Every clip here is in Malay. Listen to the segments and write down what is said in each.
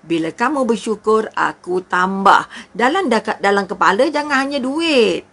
bila kamu bersyukur, aku tambah. Dalam kepala jangan hanya duit.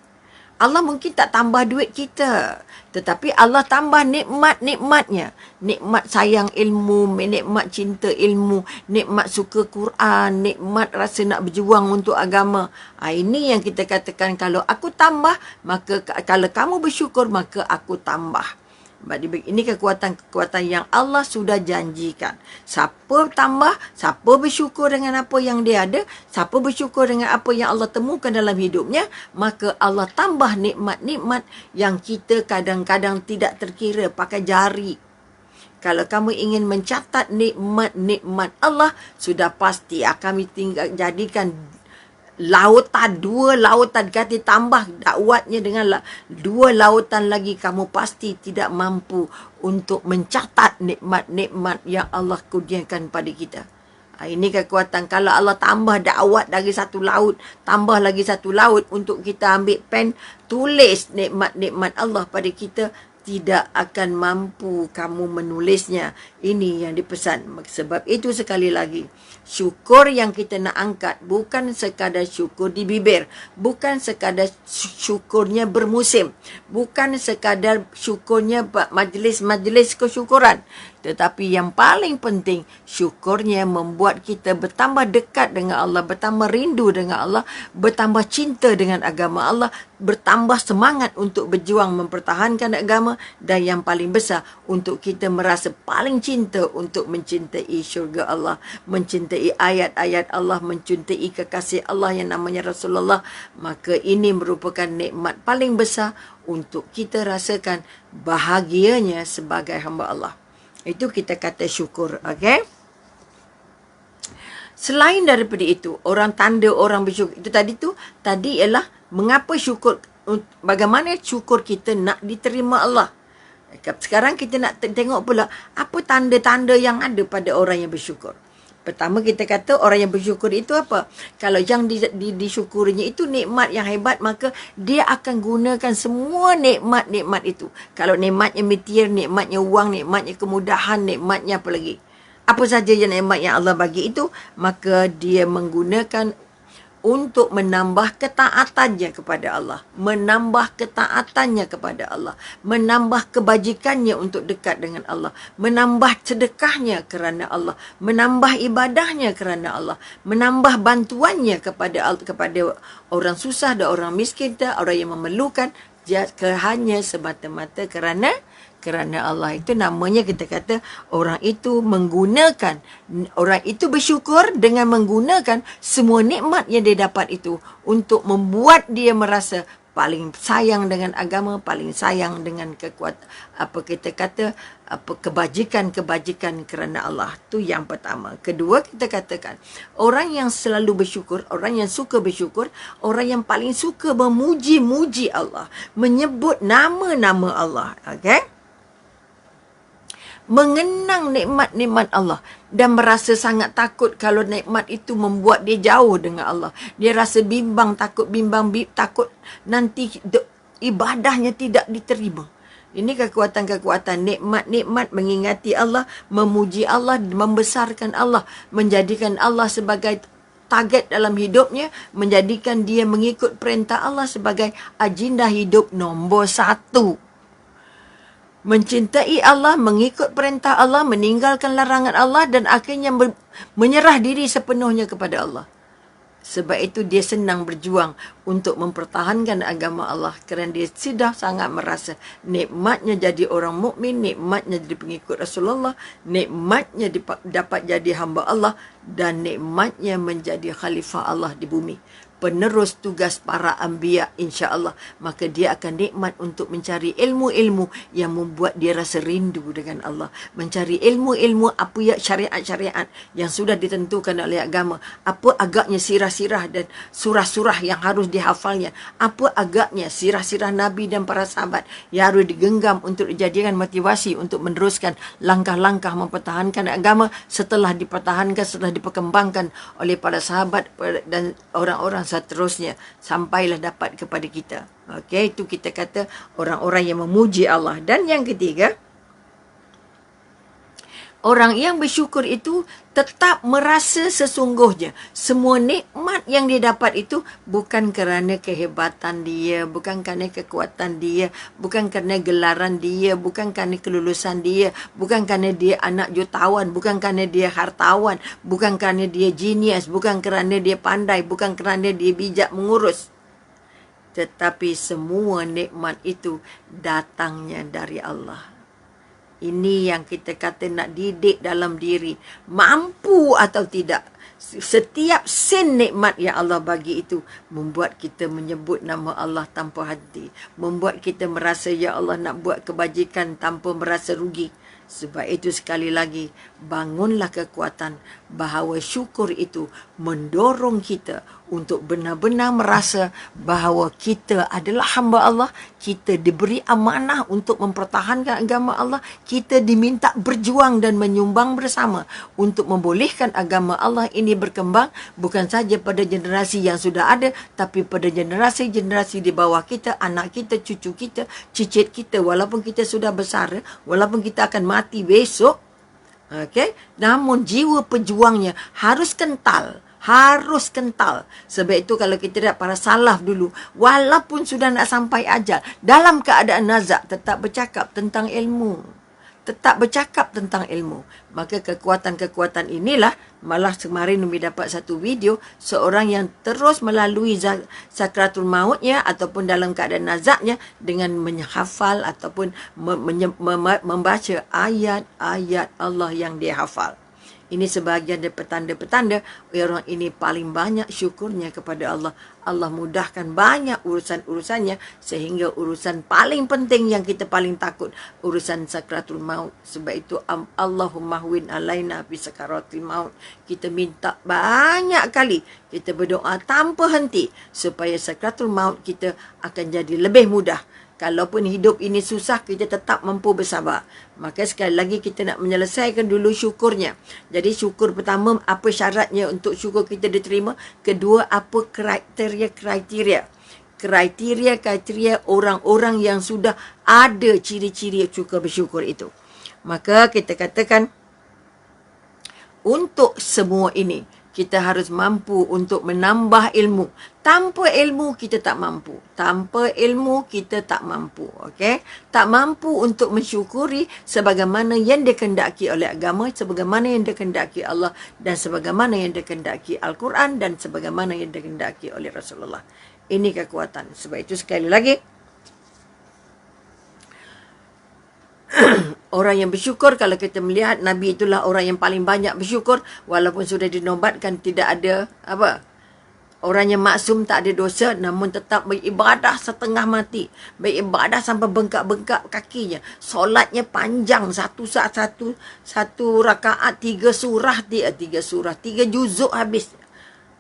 Allah mungkin tak tambah duit kita, tetapi Allah tambah nikmat-nikmatnya. Nikmat sayang ilmu, nikmat cinta ilmu, nikmat suka Quran, nikmat rasa nak berjuang untuk agama. Ini yang kita katakan, kalau aku tambah, maka kalau kamu bersyukur, maka aku tambah. Ini kekuatan-kekuatan yang Allah sudah janjikan. Siapa tambah, siapa bersyukur dengan apa yang dia ada, siapa bersyukur dengan apa yang Allah temukan dalam hidupnya, maka Allah tambah nikmat-nikmat yang kita kadang-kadang tidak terkira pakai jari. Kalau kamu ingin mencatat nikmat-nikmat Allah, sudah pasti akan jadikan lautan, 2 lautan, kata tambah dakwatnya dengan 2 lautan lagi, kamu pasti tidak mampu untuk mencatat nikmat-nikmat yang Allah kurniakan pada kita. Ini kekuatan. Kalau Allah tambah dakwat dari 1 laut, tambah lagi 1 laut untuk kita ambil pen, tulis nikmat-nikmat Allah pada kita, tidak akan mampu kamu menulisnya. Ini yang dipesan. Sebab itu sekali lagi, syukur yang kita nak angkat bukan sekadar syukur di bibir, bukan sekadar syukurnya bermusim, bukan sekadar syukurnya majlis-majlis kesyukuran, tetapi yang paling penting, syukurnya membuat kita bertambah dekat dengan Allah, bertambah rindu dengan Allah, bertambah cinta dengan agama Allah, bertambah semangat untuk berjuang mempertahankan agama, dan yang paling besar, untuk kita merasa paling cinta untuk mencintai syurga Allah, mencintai ayat-ayat Allah, mencintai kekasih Allah yang namanya Rasulullah. Maka ini merupakan nikmat paling besar untuk kita rasakan bahagianya sebagai hamba Allah. Itu kita kata syukur, okey? Selain daripada itu, tanda orang bersyukur itu tadi ialah mengapa syukur, bagaimana syukur kita nak diterima Allah. Sekarang kita nak tengok pula apa tanda-tanda yang ada pada orang yang bersyukur. Pertama kita kata orang yang bersyukur itu apa? Kalau yang disyukurinya itu nikmat yang hebat, maka dia akan gunakan semua nikmat-nikmat itu. Kalau nikmatnya material, nikmatnya wang, nikmatnya kemudahan, nikmatnya apa lagi? Apa saja yang nikmat yang Allah bagi itu, maka dia menggunakan untuk menambah ketaatannya kepada Allah, menambah ketaatannya kepada Allah, menambah kebajikannya untuk dekat dengan Allah, menambah sedekahnya kerana Allah, menambah ibadahnya kerana Allah, menambah bantuannya kepada orang susah dan orang miskin dan orang yang memerlukan, hanya semata-mata kerana Allah. Itu namanya kita kata orang itu bersyukur dengan menggunakan semua nikmat yang dia dapat itu untuk membuat dia merasa paling sayang dengan agama, paling sayang dengan kebajikan kerana Allah. Tu yang pertama. Kedua, kita katakan orang yang selalu bersyukur, orang yang suka bersyukur, orang yang paling suka memuji-muji Allah, menyebut nama-nama Allah, okey? Mengenang nikmat-nikmat Allah dan merasa sangat takut kalau nikmat itu membuat dia jauh dengan Allah. Dia rasa takut nanti ibadahnya tidak diterima. Ini kekuatan-kekuatan nikmat-nikmat, mengingati Allah, memuji Allah, membesarkan Allah, menjadikan Allah sebagai target dalam hidupnya, menjadikan dia mengikut perintah Allah sebagai agenda hidup nombor 1. Mencintai Allah, mengikut perintah Allah, meninggalkan larangan Allah, dan akhirnya menyerah diri sepenuhnya kepada Allah. Sebab itu dia senang berjuang untuk mempertahankan agama Allah, kerana dia sudah sangat merasa nikmatnya jadi orang mukmin, nikmatnya jadi pengikut Rasulullah, nikmatnya dapat jadi hamba Allah, dan nikmatnya menjadi khalifah Allah di bumi, penerus tugas para anbiya, insya-Allah. Maka dia akan nikmat untuk mencari ilmu-ilmu yang membuat dia rasa rindu dengan Allah, mencari ilmu-ilmu apa ya, syariat-syariat yang sudah ditentukan oleh agama, apa agaknya sirah-sirah dan surah-surah yang harus dihafalnya, apa agaknya sirah-sirah Nabi dan para sahabat yang harus digenggam untuk dijadikan motivasi untuk meneruskan langkah-langkah mempertahankan agama setelah dipertahankan, setelah diperkembangkan oleh para sahabat dan orang-orang seterusnya sampailah dapat kepada kita. Okey, itu kita kata orang-orang yang memuji Allah. Dan yang ketiga, Orang yang bersyukur itu tetap merasa sesungguhnya semua nikmat yang dia dapat itu bukan kerana kehebatan dia, bukan kerana kekuatan dia, bukan kerana gelaran dia, bukan kerana kelulusan dia, bukan kerana dia anak jutawan, bukan kerana dia hartawan, bukan kerana dia genius, bukan kerana dia pandai, bukan kerana dia bijak mengurus. Tetapi semua nikmat itu datangnya dari Allah. Ini yang kita kata nak didik dalam diri. Mampu atau tidak. Setiap sen nikmat yang Allah bagi itu membuat kita menyebut nama Allah tanpa henti. Membuat kita merasa ya Allah nak buat kebajikan tanpa merasa rugi. Sebab itu sekali lagi, bangunlah kekuatan bahawa syukur itu mendorong kita untuk benar-benar merasa bahawa kita adalah hamba Allah, kita diberi amanah untuk mempertahankan agama Allah, kita diminta berjuang dan menyumbang bersama untuk membolehkan agama Allah ini berkembang, bukan saja pada generasi yang sudah ada, tapi pada generasi-generasi di bawah kita, anak kita, cucu kita, cicit kita, walaupun kita sudah besar, walaupun kita akan mati besok, okay? Namun jiwa pejuangnya harus kental. Harus kental. Sebab itu kalau kita lihat para salaf dulu, walaupun sudah nak sampai ajal, dalam keadaan nazak, tetap bercakap tentang ilmu. Tetap bercakap tentang ilmu. Maka kekuatan-kekuatan inilah, malah kemarin Umi dapat satu video, seorang yang terus melalui sakratul mautnya ataupun dalam keadaan nazaknya dengan menghafal ataupun membaca ayat-ayat Allah yang dia hafal. Ini sebahagian dari petanda-petanda orang ini paling banyak syukurnya kepada Allah. Allah mudahkan banyak urusan-urusannya sehingga urusan paling penting yang kita paling takut, urusan sakratul maut. Sebab itu Allahumma hwin alaina fi sakaratil maut. Kita minta banyak kali, kita berdoa tanpa henti supaya sakratul maut kita akan jadi lebih mudah. Kalaupun hidup ini susah, kita tetap mampu bersabar. Maka sekali lagi kita nak menyelesaikan dulu syukurnya. Jadi syukur pertama, apa syaratnya untuk syukur kita diterima. Kedua, apa kriteria-kriteria. Kriteria-kriteria orang-orang yang sudah ada ciri-ciri syukur bersyukur itu. Maka kita katakan, untuk semua ini, kita harus mampu untuk menambah ilmu. Tanpa ilmu, kita tak mampu. Tanpa ilmu, kita tak mampu. Okay? Tak mampu untuk mensyukuri sebagaimana yang dikehendaki oleh agama, sebagaimana yang dikehendaki Allah, dan sebagaimana yang dikehendaki Al-Quran, dan sebagaimana yang dikehendaki oleh Rasulullah. Ini kekuatan. Sebab itu sekali lagi, orang yang bersyukur, kalau kita melihat Nabi itulah orang yang paling banyak bersyukur, walaupun sudah dinobatkan tidak ada orang yang maksum, tak ada dosa, namun tetap beribadah setengah mati, beribadah sampai bengkak-bengkak kakinya, solatnya panjang, satu rakaat 3 juzuk habis.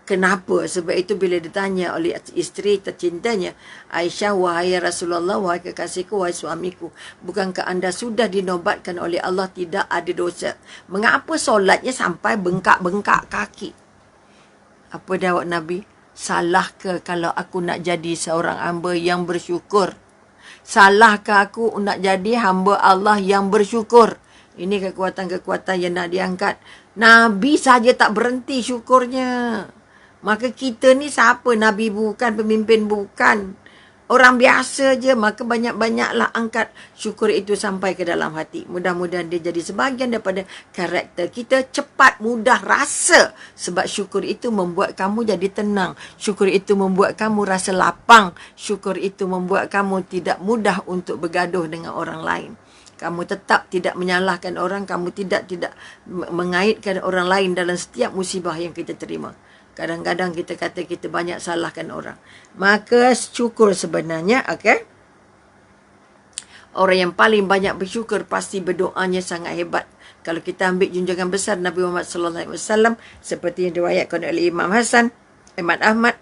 Kenapa? Sebab itu bila ditanya oleh isteri tercintanya, Aisyah, wahai Rasulullah, wahai kekasihku, wahai suamiku, bukankah anda sudah dinobatkan oleh Allah tidak ada dosa? Mengapa solatnya sampai bengkak-bengkak kaki? Apa jawab Nabi? Salah ke kalau aku nak jadi seorang hamba yang bersyukur? Salah ke aku nak jadi hamba Allah yang bersyukur? Ini kekuatan-kekuatan yang nak diangkat. Nabi saja tak berhenti syukurnya. Maka kita ni siapa? Nabi bukan, pemimpin bukan. Orang biasa je. Maka banyak-banyaklah angkat syukur itu sampai ke dalam hati. Mudah-mudahan dia jadi sebahagian daripada karakter kita. Cepat, mudah, rasa. Sebab syukur itu membuat kamu jadi tenang. Syukur itu membuat kamu rasa lapang. Syukur itu membuat kamu tidak mudah untuk bergaduh dengan orang lain. Kamu tetap tidak menyalahkan orang. Kamu tidak mengaitkan orang lain dalam setiap musibah yang kita terima. Kadang-kadang kita kata kita banyak salahkan orang. Maka syukur sebenarnya, okay? Orang yang paling banyak bersyukur pasti berdoanya sangat hebat. Kalau kita ambil junjungan besar Nabi Muhammad SAW, seperti yang diriwayatkan oleh Imam Hasan, Imam Ahmad,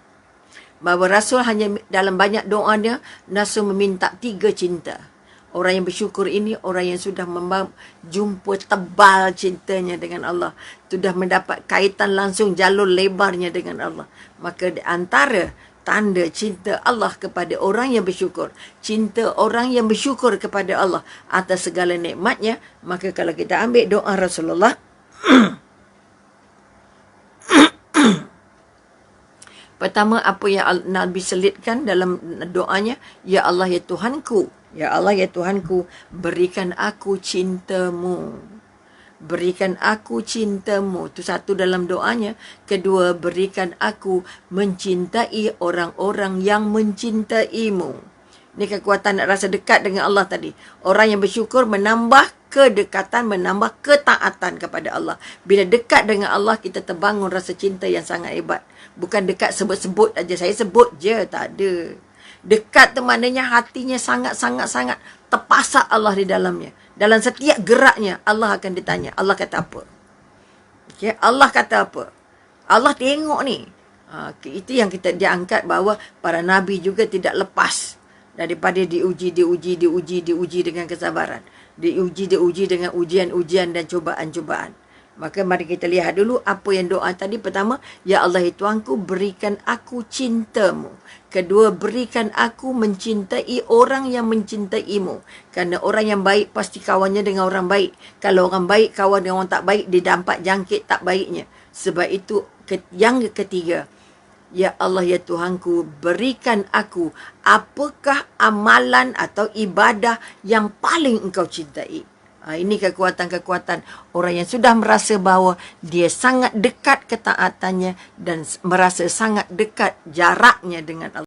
bahawa Rasul hanya dalam banyak doanya, Rasul meminta 3 cinta. Orang yang bersyukur ini, orang yang sudah jumpa tebal cintanya dengan Allah. Sudah mendapat kaitan langsung jalur lebarnya dengan Allah. Maka di antara tanda cinta Allah kepada orang yang bersyukur. Cinta orang yang bersyukur kepada Allah atas segala nikmatnya. Maka kalau kita ambil doa Rasulullah, pertama apa yang Nabi selitkan dalam doanya, Ya Allah ya Tuhanku, Ya Allah ya Tuhanku, berikan aku cintamu. Berikan aku cintamu. Itu satu dalam doanya. Kedua, berikan aku mencintai orang-orang yang mencintaimu. Ini kekuatan nak rasa dekat dengan Allah tadi. Orang yang bersyukur menambah kedekatan, menambah ketaatan kepada Allah. Bila dekat dengan Allah, kita terbangun rasa cinta yang sangat hebat. Bukan dekat sebut-sebut aja. Saya sebut je, tak ada. Dekat tu maknanya hatinya sangat-sangat-sangat terpasak Allah di dalamnya. Dalam setiap geraknya, Allah akan ditanya. Allah kata apa? Okay? Allah kata apa? Allah tengok ni. Itu yang dia angkat bahawa para Nabi juga tidak lepas daripada diuji dengan kesabaran. Diuji dengan ujian-ujian dan cubaan-cubaan. Maka mari kita lihat dulu apa yang doa tadi. Pertama, Ya Allah ya Tuhanku, berikan aku cintamu. Kedua, berikan aku mencintai orang yang mencintaimu. Kerana orang yang baik pasti kawannya dengan orang baik. Kalau orang baik kawan dengan orang tak baik, dia dampak jangkit tak baiknya. Sebab itu, yang ketiga, Ya Allah ya Tuhanku, berikan aku apakah amalan atau ibadah yang paling engkau cintai. Ini kekuatan-kekuatan orang yang sudah merasa bahawa dia sangat dekat ketaatannya dan merasa sangat dekat jaraknya dengan Allah.